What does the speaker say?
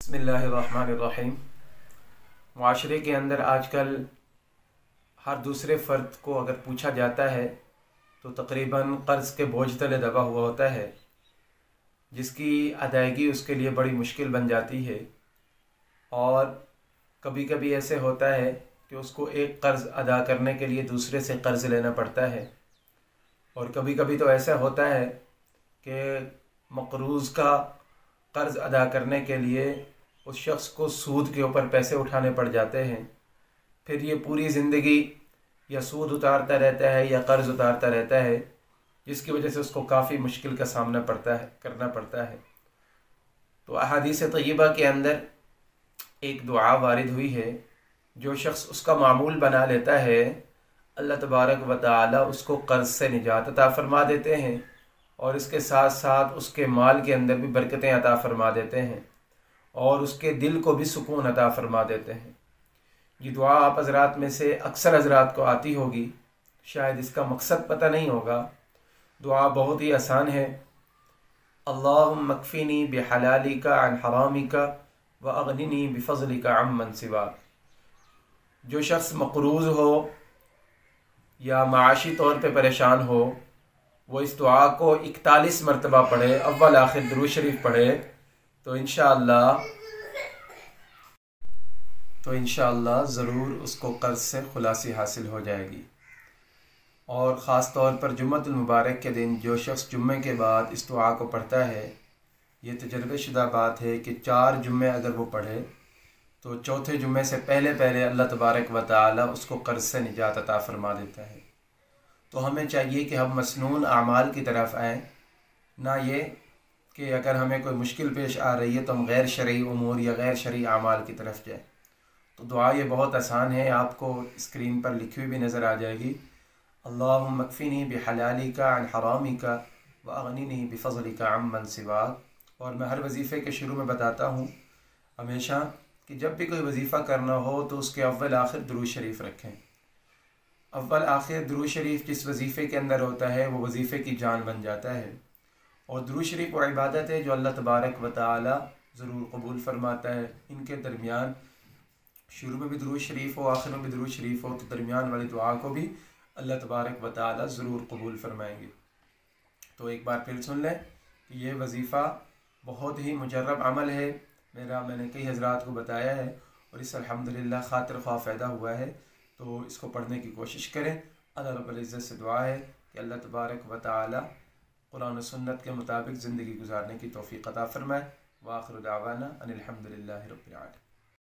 बिस्मिल्लाहिर्रहमानिर्रहीम। मुआशरे के अंदर आजकल हर दूसरे फ़र्द को अगर पूछा जाता है तो तकरीबन क़र्ज़ के बोझ तले दबा हुआ होता है, जिसकी अदायगी उसके लिए बड़ी मुश्किल बन जाती है। और कभी कभी ऐसे होता है कि उसको एक क़र्ज़ अदा करने के लिए दूसरे से क़र्ज़ लेना पड़ता है, और कभी कभी तो ऐसा होता है कि मक़रूज़ का क़र्ज़ अदा करने के लिए उस शख्स को सूद के ऊपर पैसे उठाने पड़ जाते हैं। फिर ये पूरी ज़िंदगी या सूद उतारता रहता है या क़र्ज़ उतारता रहता है, जिसकी वजह से उसको काफ़ी मुश्किल का सामना करना पड़ता है। तो अहादीस तय्यबा के अंदर एक दुआ वारिद हुई है, जो शख्स उसका मामूल बना लेता है अल्लाह तबारक व तआला उसको क़र्ज़ से निजात अता फ़रमा देते हैं, और इसके साथ साथ उसके माल के अंदर भी बरकतें अता फ़रमा देते हैं और उसके दिल को भी सुकून अता फ़रमा देते हैं। ये दुआ आप हज़रात में से अक्सर हज़रात को आती होगी, शायद इसका मकसद पता नहीं होगा। दुआ बहुत ही आसान है। अल्लाहुम्मा मकफ़िनी बिहलालिका अन हरामिका व अगनिनी बिफ़ज़लिका अम्मन सिवाक। जो शख्स मक़रूज़ हो या माशी तौर पे परेशान हो, वो इस दुआ को 41 मरतबा पढ़े, अव्वल आखिर दुरूद शरीफ पढ़े, तो इंशाअल्लाह ज़रूर उसको क़र्ज़ से खुलासी हासिल हो जाएगी। और ख़ास तौर पर जुम्मतुल मुबारक के दिन जो शख्स जुम्मे के बाद इस दुआ को पढ़ता है, ये तजर्बेशुदा बात है कि 4 जुम्मे अगर वो पढ़े तो चौथे जुम्मे से पहले पहले अल्लाह तबारक व तआला उसको क़र्ज़ से निजात अता फ़रमा देता है। तो हमें चाहिए कि हम मसनून आमाल की तरफ आएँ, ना ये कि अगर हमें कोई मुश्किल पेश आ रही है तो हम गैर शरई उमूर या गैर शरई आमाल की तरफ जाएँ। तो दुआ ये बहुत आसान है, आपको स्क्रीन पर लिखी हुई भी नज़र आ जाएगी। अल्लाहुम्मा मकफ़िनी बिहलालिका अन हरामिका व अगनिनी बिफ़ज़लिका अम्मन सिवाक। और मैं हर वजीफ़े के शुरू में बताता हूँ हमेशा कि जब भी कोई वजीफ़ा करना हो तो उसके अव्वल आखिर दुरूद शरीफ रखें। अव्वल आखिर दुरूद शरीफ जिस वजीफ़े के अंदर होता है वो वजीफ़े की जान बन जाता है। और दुरूद शरीफ वो इबादत है जो अल्लाह तबारक व तआला ज़रूर कबूल फ़रमाता है। इनके दरमियान शुरू में भी दुरूद शरीफ हो, आखिर में भी दुरूद शरीफ हो, तो दरमियान वाली दुआ को भी अल्लाह तबारक व तआला ज़रूर कबूल फ़रमाएंगे। तो एक बार फिर सुन लें कि ये वजीफ़ा बहुत ही मुजर्रब अमल है, मैंने कई हज़रात को बताया है और इससे अल्हम्दुलिल्लाह खातिर ख्वाह फ़ायदा हुआ है। तो इसको पढ़ने की कोशिश करें। अल्लाह रब्बुल इज़्ज़त से दुआ है कि अल्लाह तबारक व तआला कुरान और सुन्नत के मुताबिक ज़िंदगी गुजारने की तौफ़ीक़ अता फ़रमाए। व आखिर दावाना अनिल हम्दुलिल्लाहि रब्बिल आलमीन।